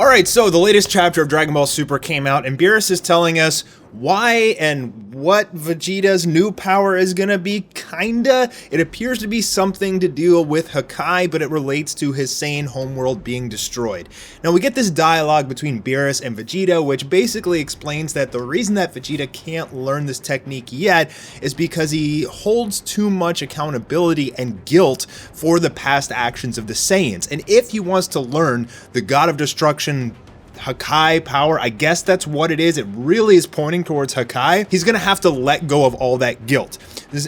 Alright, so the latest chapter of Dragon Ball Super came out, and Beerus is telling us why and what Vegeta's new power is gonna be, kinda. It appears to be something to deal with Hakai, but it relates to his Saiyan homeworld being destroyed. Now we get this dialogue between Beerus and Vegeta, which basically explains that the reason that Vegeta can't learn this technique yet is because he holds too much accountability and guilt for the past actions of the Saiyans. And if he wants to learn the God of Destruction Hakai power, I guess that's what it is. It really is pointing towards Hakai. He's gonna have to let go of all that guilt.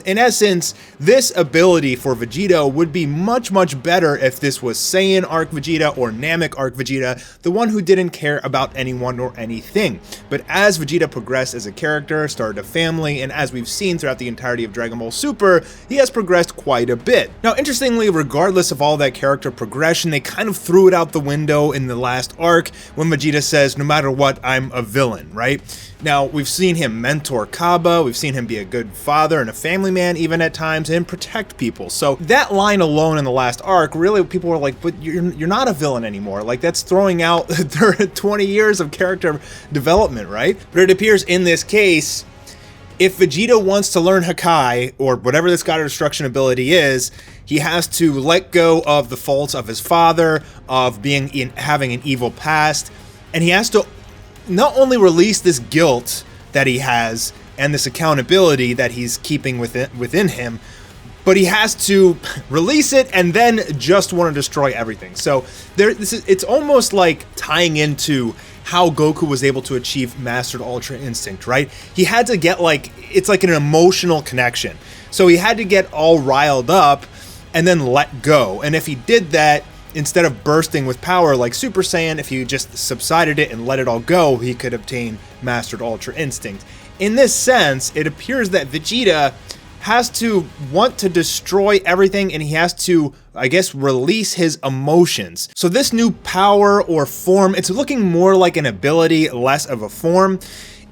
In essence, this ability for Vegeta would be much better if this was Saiyan Arc Vegeta or Namek Arc Vegeta, the one who didn't care about anyone or anything. But as Vegeta progressed as a character, started a family, and as we've seen throughout the entirety of Dragon Ball Super, he has progressed quite a bit. Now, interestingly, regardless of all that character progression, they kind of threw it out the window in the last arc when Vegeta says, no matter what, I'm a villain, right? Now, we've seen him mentor Kaba, we've seen him be a good father and a family man even at times, and protect people. So that line alone in the last arc, really people were like, but you're not a villain anymore. Like, that's throwing out 20 years of character development, right? But it appears in this case, if Vegeta wants to learn Hakai, or whatever this God of Destruction ability is, he has to let go of the faults of his father, of having an evil past, and he has to not only release this guilt that he has and this accountability that he's keeping within him, but he has to release it and then just want to destroy everything. So it's almost like tying into how Goku was able to achieve Mastered Ultra Instinct, right? He had to get it's like an emotional connection. So he had to get all riled up and then let go. And if he did that, instead of bursting with power like Super Saiyan, if he just subsided it and let it all go, he could obtain Mastered Ultra Instinct. In this sense, it appears that Vegeta has to want to destroy everything, and he has to, I guess, release his emotions. So this new power or form, it's looking more like an ability, less of a form.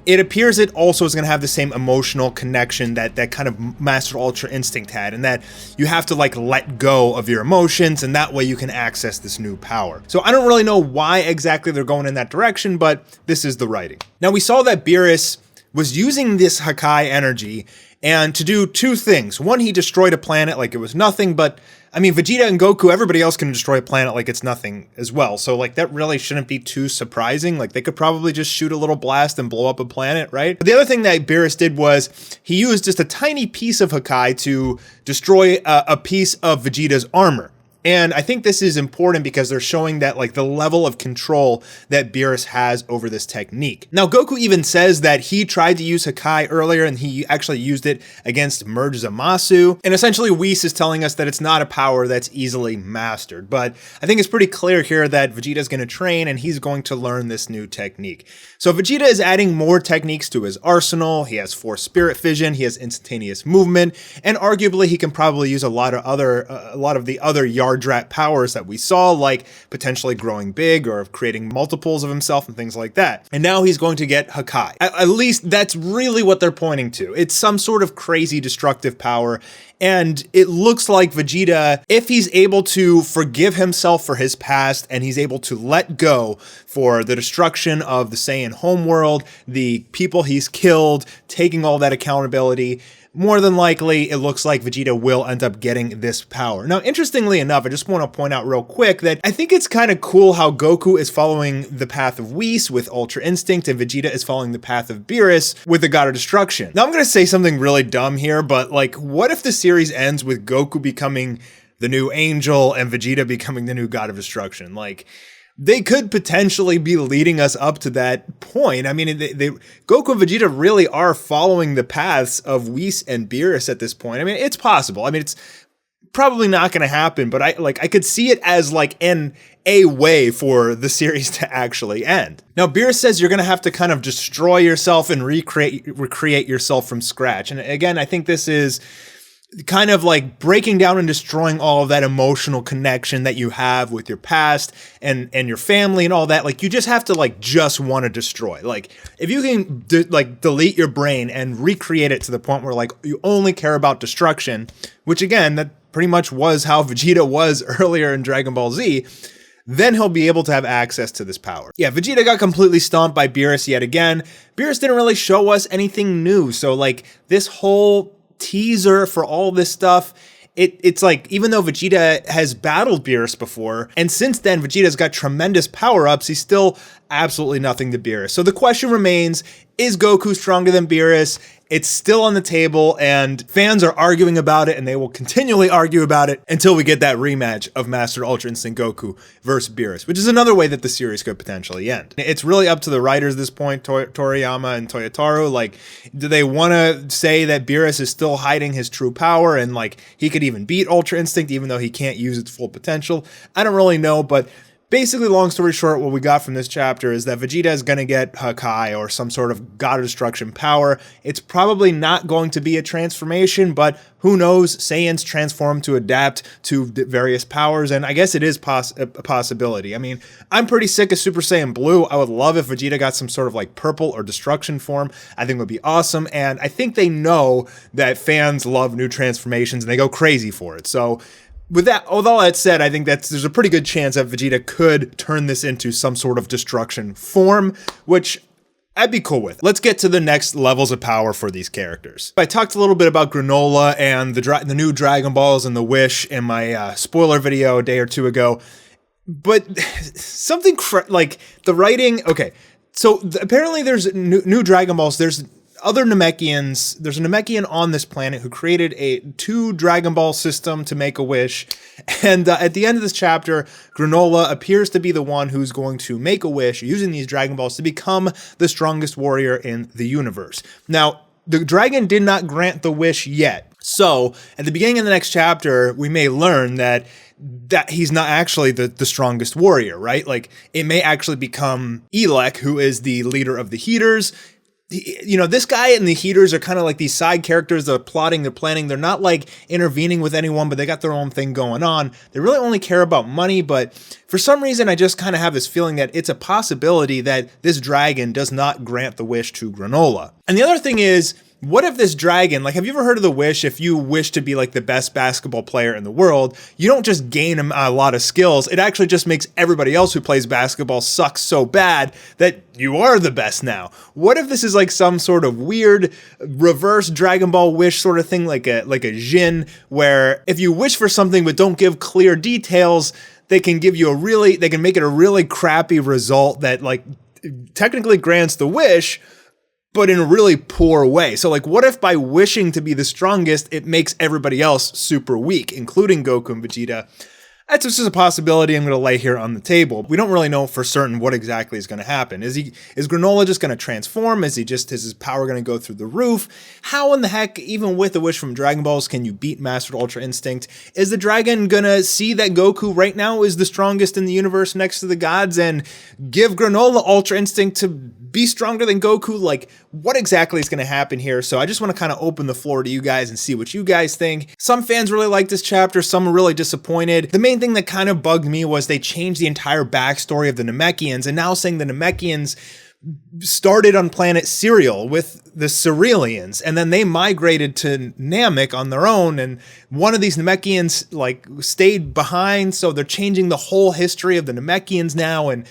It appears it also is going to have the same emotional connection that kind of Master Ultra Instinct had, and that you have to let go of your emotions, and that way you can access this new power. So I don't really know why exactly they're going in that direction, but this is the writing. Now we saw that Beerus was using this Hakai energy and to do two things. One, he destroyed a planet like it was nothing, but I mean, Vegeta and Goku, everybody else can destroy a planet like it's nothing as well. So that really shouldn't be too surprising. They could probably just shoot a little blast and blow up a planet, right? But the other thing that Beerus did was he used just a tiny piece of Hakai to destroy a piece of Vegeta's armor. And I think this is important because they're showing that the level of control that Beerus has over this technique. Now, Goku even says that he tried to use Hakai earlier and he actually used it against Merge Zamasu. And essentially Whis is telling us that it's not a power that's easily mastered. But I think it's pretty clear here that Vegeta's going to train and he's going to learn this new technique. So Vegeta is adding more techniques to his arsenal. He has Force Spirit Fission, he has instantaneous movement, and arguably he can probably use a lot of the other Yardrat powers that we saw, like potentially growing big or creating multiples of himself and things like that. And now he's going to get Hakai. At least that's really what they're pointing to. It's some sort of crazy destructive power. And it looks like Vegeta, if he's able to forgive himself for his past and he's able to let go for the destruction of the Saiyan homeworld, the people he's killed, taking all that accountability, more than likely, it looks like Vegeta will end up getting this power. Now, interestingly enough, I just want to point out real quick that I think it's kind of cool how Goku is following the path of Whis with Ultra Instinct and Vegeta is following the path of Beerus with the God of Destruction. Now, I'm going to say something really dumb here, but what if the series ends with Goku becoming the new Angel and Vegeta becoming the new God of Destruction? They could potentially be leading us up to that point. I mean, Goku and Vegeta really are following the paths of Whis and Beerus at this point. I mean, it's possible. I mean, it's probably not going to happen, but I could see it as a way for the series to actually end. Now, Beerus says you're going to have to kind of destroy yourself and recreate yourself from scratch. And again, I think this is kind of breaking down and destroying all of that emotional connection that you have with your past and your family and all that. You just have to just want to destroy. If you can delete your brain and recreate it to the point where you only care about destruction, which again, that pretty much was how Vegeta was earlier in Dragon Ball Z, then he'll be able to have access to this power. Yeah, Vegeta got completely stomped by Beerus yet again. Beerus didn't really show us anything new, so like this whole teaser for all this stuff, it's like, even though Vegeta has battled Beerus before, and since then Vegeta's got tremendous power-ups, he's still absolutely nothing to Beerus. So the question remains, is Goku stronger than Beerus? It's still on the table, and fans are arguing about it, and they will continually argue about it until we get that rematch of Master Ultra Instinct Goku versus Beerus, which is another way that the series could potentially end. It's really up to the writers at this point, Toriyama and Toyotarou. Like, do they want to say that Beerus is still hiding his true power, and like he could even beat Ultra Instinct even though he can't use its full potential? I don't really know, but basically, long story short, what we got from this chapter is that Vegeta is going to get Hakai, or some sort of God of Destruction power. It's probably not going to be a transformation, but who knows? Saiyans transform to adapt to various powers, and I guess it is a possibility. I mean, I'm pretty sick of Super Saiyan Blue. I would love if Vegeta got some sort of like purple or destruction form. I think it would be awesome, and I think they know that fans love new transformations, and they go crazy for it. So with all that said, I think there's a pretty good chance that Vegeta could turn this into some sort of destruction form, which I'd be cool with. Let's get to the next levels of power for these characters. I talked a little bit about Granola and the new Dragon Balls and the Wish in my spoiler video a day or two ago, but something like the writing. Okay, so apparently there's new Dragon Balls. There's other Namekians. There's a Namekian on this planet who created a 2 Dragon Ball system to make a wish. And at the end of this chapter, Granola appears to be the one who's going to make a wish using these Dragon Balls to become the strongest warrior in the universe. Now, the dragon did not grant the wish yet. So at the beginning of the next chapter, we may learn that he's not actually the strongest warrior, right? Like, it may actually become Elec, who is the leader of the Heaters. You know, this guy and the Heaters are kind of like these side characters. They're plotting, they're planning. They're not like intervening with anyone, but they got their own thing going on. They really only care about money, but for some reason, I just kind of have this feeling that it's a possibility that this dragon does not grant the wish to Granola. And the other thing is, what if this dragon, like, have you ever heard of the wish? If you wish to be like the best basketball player in the world, you don't just gain a lot of skills. It actually just makes everybody else who plays basketball suck so bad that you are the best now. What if this is like some sort of weird reverse Dragon Ball wish sort of thing, like a Jin, where if you wish for something but don't give clear details, they can make it a really crappy result that like technically grants the wish, but in a really poor way. So like, what if by wishing to be the strongest, it makes everybody else super weak, including Goku and Vegeta? That's just a possibility I'm going to lay here on the table. We don't really know for certain what exactly is going to happen. Is Granola just going to transform? Is his power going to go through the roof? How in the heck, even with a wish from Dragon Balls, can you beat Master Ultra Instinct? Is the dragon going to see that Goku right now is the strongest in the universe next to the gods and give Granola Ultra Instinct to be stronger than Goku? Like, what exactly is going to happen here? So I just want to kind of open the floor to you guys and see what you guys think. Some fans really like this chapter. Some are really disappointed. The main thing that kind of bugged me was they changed the entire backstory of the Namekians, and now saying the Namekians started on planet Cereal with the Cerealians, and then they migrated to Namek on their own, and one of these Namekians like stayed behind, so they're changing the whole history of the Namekians now. And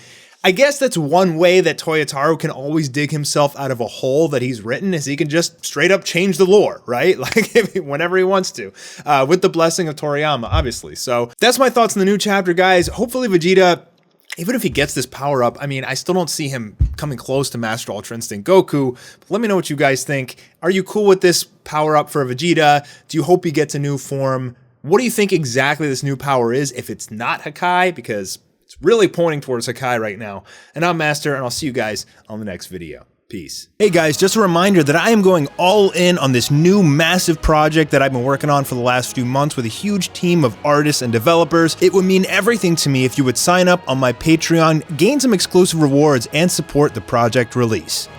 I guess that's one way that Toyotarou can always dig himself out of a hole that he's written, is he can just straight up change the lore, right? Like, whenever he wants to, with the blessing of Toriyama, obviously. So that's my thoughts on the new chapter, guys. Hopefully Vegeta, even if he gets this power up, I mean, I still don't see him coming close to Master Ultra Instinct Goku. But let me know what you guys think. Are you cool with this power up for Vegeta? Do you hope he gets a new form? What do you think exactly this new power is, if it's not Hakai? Because it's really pointing towards Hakai right now. And I'm Master, and I'll see you guys on the next video. Peace. Hey guys, just a reminder that I am going all in on this new massive project that I've been working on for the last few months with a huge team of artists and developers. It would mean everything to me if you would sign up on my Patreon, gain some exclusive rewards, and support the project release.